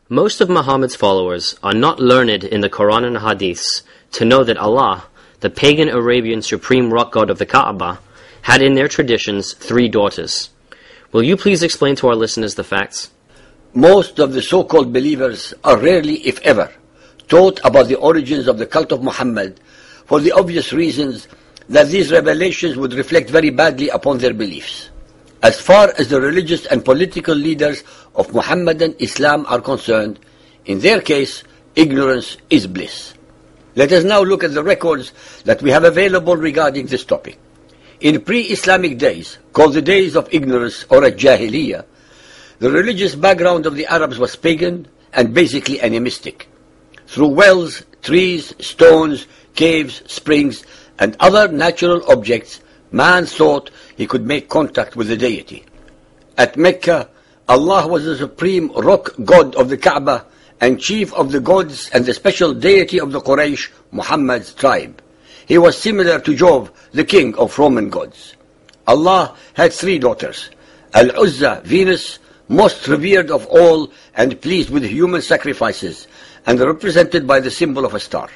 Most of Muhammad's followers are not learned in the Quran and Hadiths to know that Allah, the pagan Arabian supreme rock god of the kab'ba, had in their traditions 3 daughters. Will you please explain to our listeners the facts? Most of the so-called believers are rarely, if ever, taught about the origins of the cult of Muhammad for the obvious reasons that these revelations would reflect very badly upon their beliefs. As far as the religious and political leaders of Muhammadan Islam are concerned, in their case, ignorance is bliss. Let us now look at the records that we have available regarding this topic. In pre-Islamic days, called the days of ignorance or al-Jahiliyyah, the religious background of the Arabs was pagan and basically animistic. Through wells, trees, stones, caves, springs, and other natural objects, man thought he could make contact with the deity. At Mecca, Allah was the supreme rock god of the Kaaba and chief of the gods and the special deity of the Quraysh, Muhammad's tribe. He was similar to Jove, the king of Roman gods. Allah had 3 daughters, al-Uzza, Venus, most revered of all and pleased with human sacrifices, and represented by the symbol of a star.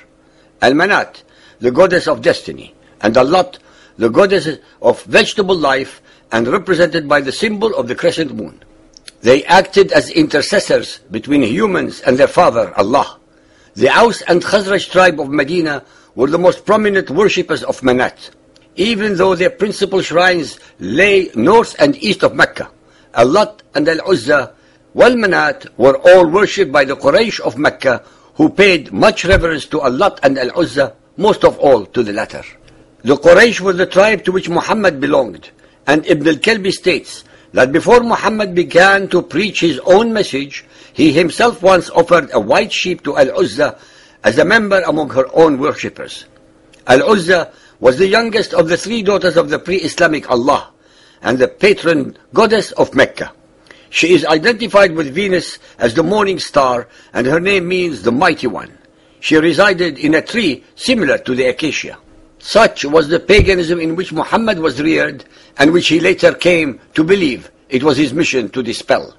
Al-Manat, the goddess of destiny, and al-lat, the goddess of vegetable life, and represented by the symbol of the crescent moon. They acted as intercessors between humans and their father, Allah. The Aus and Khazraj tribe of Medina were the most prominent worshippers of Manat. Even though their principal shrines lay north and east of Mecca, al-Lat and al-Uzza, wal-Manat were all worshipped by the Quraysh of Mecca, who paid much reverence to al-Lat and al-Uzza, most of all to the latter. The Quraysh were the tribe to which Muhammad belonged, and Ibn al-Kalbi states that before Muhammad began to preach his own message, he himself once offered a white sheep to al-Uzza as a member among her own worshippers. Al-Uzza was the youngest of the 3 daughters of the pre-Islamic Allah, and the patron goddess of Mecca. She is identified with Venus as the morning star, and her name means the mighty one. She resided in a tree similar to the acacia. Such was the paganism in which Muhammad was reared, and which he later came to believe it was his mission to dispel.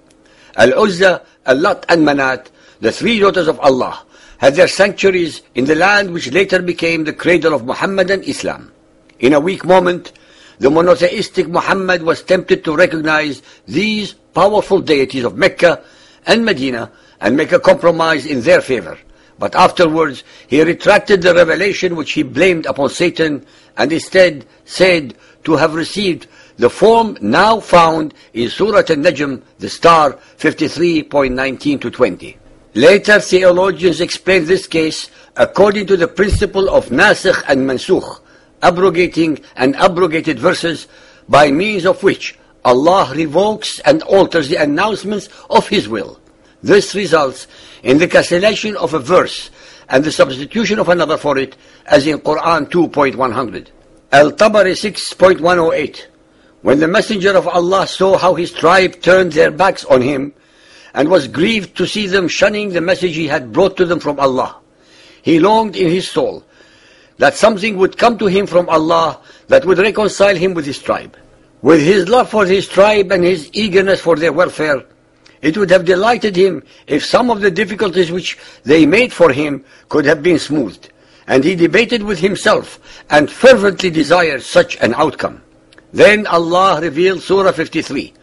Al-Uzza, al-Lat and Manat, the 3 daughters of Allah, had their sanctuaries in the land which later became the cradle of Muhammadan Islam. In a weak moment, the monotheistic Muhammad was tempted to recognize these powerful deities of Mecca and Medina and make a compromise in their favor. But afterwards, he retracted the revelation which he blamed upon Satan, and instead said to have received the form now found in Surah Al-Najm, the star 53.19-20. Later theologians explained this case according to the principle of nasikh and mansukh, abrogating and abrogated verses, by means of which Allah revokes and alters the announcements of His will. This results in the cancellation of a verse and the substitution of another for it, as in Quran 2.100. Al-Tabari 6.108. When the messenger of Allah saw how his tribe turned their backs on him, and was grieved to see them shunning the message he had brought to them from Allah, he longed in his soul that something would come to him from Allah that would reconcile him with his tribe. With his love for his tribe and his eagerness for their welfare, it would have delighted him if some of the difficulties which they made for him could have been smoothed, and he debated with himself and fervently desired such an outcome. Then Allah revealed Surah 53,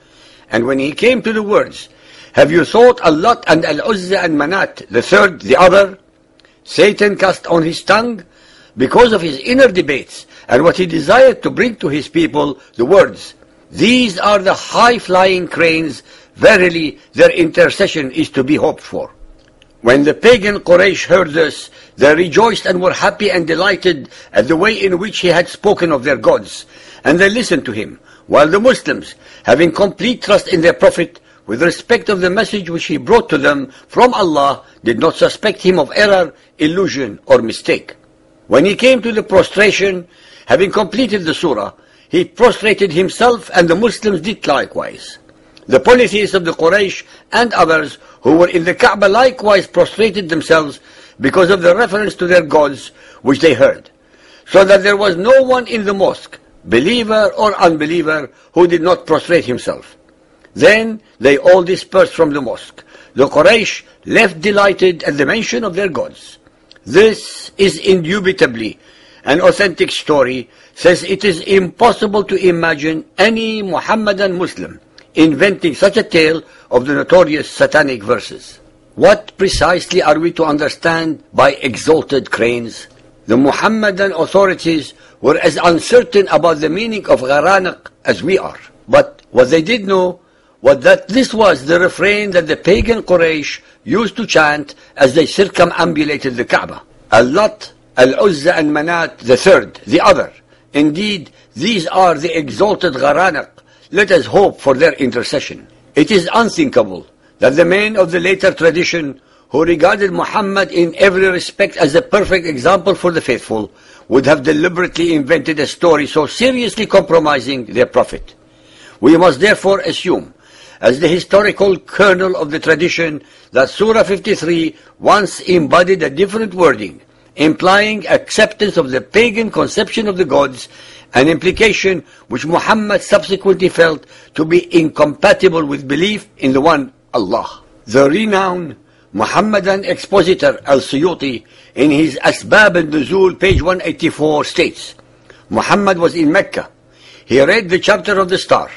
and when he came to the words, "Have you thought al-Lat and al-Uzza and Manat, the third, the other?" Satan cast on his tongue, because of his inner debates and what he desired to bring to his people, the words, "These are the high-flying cranes, verily their intercession is to be hoped for." When the pagan Quraysh heard this, they rejoiced and were happy and delighted at the way in which he had spoken of their gods, and they listened to him, while the Muslims, having complete trust in their Prophet, with respect of the message which he brought to them from Allah, did not suspect him of error, illusion, or mistake. When he came to the prostration, having completed the surah, he prostrated himself, and the Muslims did likewise. The polytheists of the Quraysh and others who were in the Kaaba likewise prostrated themselves because of the reference to their gods which they heard, so that there was no one in the mosque, believer or unbeliever, who did not prostrate himself. Then they all dispersed from the mosque, The Quraysh left delighted at the mention of their gods. This is indubitably an authentic story, since it is impossible to imagine any Muhammadan Muslim inventing such a tale of the notorious satanic verses. What precisely are we to understand by exalted cranes? The Muhammadan authorities were as uncertain about the meaning of gharaniq as we are. But what they did know was that this was the refrain that the pagan Quraysh used to chant as they circumambulated the Kaaba. al-lat, al-Uzza and Manat, the third, the other. Indeed, these are the exalted gharaniq. Let us hope for their intercession. It is unthinkable that the men of the later tradition, who regarded Muhammad in every respect as a perfect example for the faithful, would have deliberately invented a story so seriously compromising their prophet. We must therefore assume, as the historical kernel of the tradition, that Surah 53 once embodied a different wording, implying acceptance of the pagan conception of the gods, an implication which Muhammad subsequently felt to be incompatible with belief in the one Allah. The renowned Muhammadan expositor al-Suyuti, in his Asbab al-Nuzul, page 184, states, Muhammad was in Mecca. He read the chapter of the star.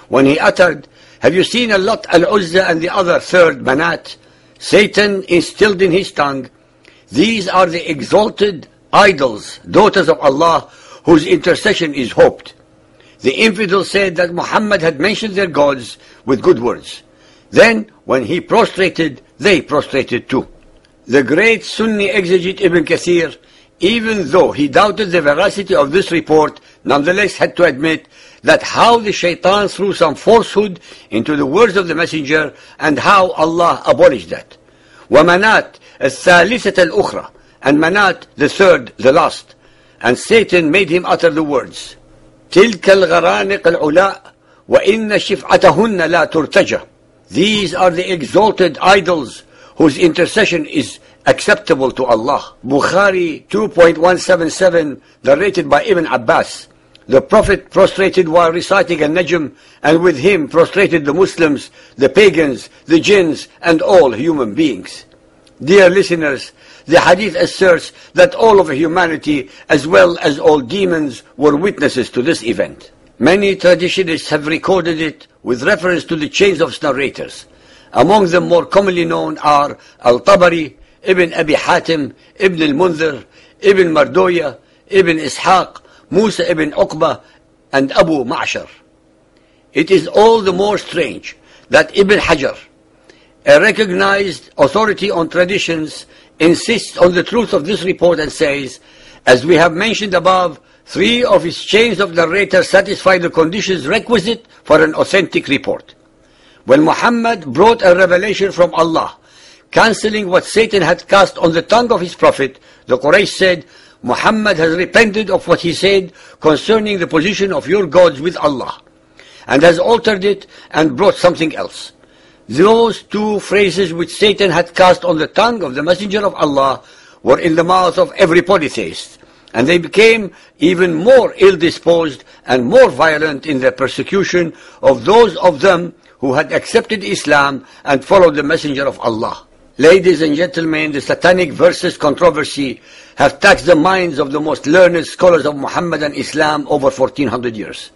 When he uttered, "Have you seen al-lat, al-Uzza and the other third, Manat?" Satan instilled in his tongue, "These are the exalted idols, daughters of Allah, whose intercession is hoped." The infidel said that Muhammad had mentioned their gods with good words. Then, when he prostrated, they prostrated too. The great Sunni exegete Ibn Kathir, even though he doubted the veracity of this report, nonetheless had to admit that how the shaitan threw some falsehood into the words of the messenger and how Allah abolished that. وَمَنَات الثَّالِثَةَ الْأُخْرَى, and Manat, the third, the last. And Satan made him utter the words, تِلْكَ الْغَرَانِقَ الْعُلَاء وَإِنَّ شِفْعَتَهُنَّ لَا تُرْتَجَى. These are the exalted idols whose intercession is acceptable to Allah. Bukhari 2.177, narrated by Ibn Abbas. The Prophet prostrated while reciting an-Najm, and with him prostrated the Muslims, the pagans, the jinns, and all human beings. Dear listeners, the hadith asserts that all of humanity, as well as all demons, were witnesses to this event. Many traditionists have recorded it with reference to the chains of narrators. Among them more commonly known are al-Tabari, Ibn Abi Hatim, Ibn al-Munzir, Ibn Mardoya, Ibn Ishaq, Musa ibn Uqba, and Abu Ma'shar. It is all the more strange that Ibn Hajar, a recognized authority on traditions, insists on the truth of this report and says, as we have mentioned above, 3 of his chains of narrators satisfy the conditions requisite for an authentic report. When Muhammad brought a revelation from Allah, cancelling what Satan had cast on the tongue of his prophet, the Quraysh said, Muhammad has repented of what he said concerning the position of your gods with Allah, and has altered it and brought something else. Those 2 phrases which Satan had cast on the tongue of the Messenger of Allah were in the mouth of every polytheist, and they became even more ill-disposed and more violent in their persecution of those of them who had accepted Islam and followed the Messenger of Allah. Ladies and gentlemen, the satanic verses controversy have taxed the minds of the most learned scholars of Muhammadan Islam over 1400 years.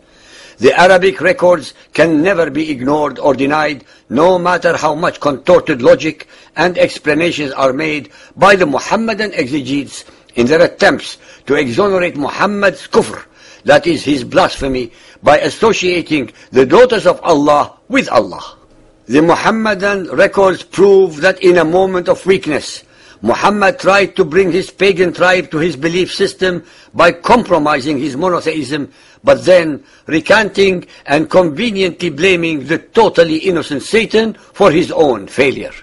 The Arabic records can never be ignored or denied, no matter how much contorted logic and explanations are made by the Muhammadan exegetes in their attempts to exonerate Muhammad's kufr, that is his blasphemy, by associating the daughters of Allah with Allah. The Muhammadan records prove that in a moment of weakness, Muhammad tried to bring his pagan tribe to his belief system by compromising his monotheism, but then recanting and conveniently blaming the totally innocent Satan for his own failure.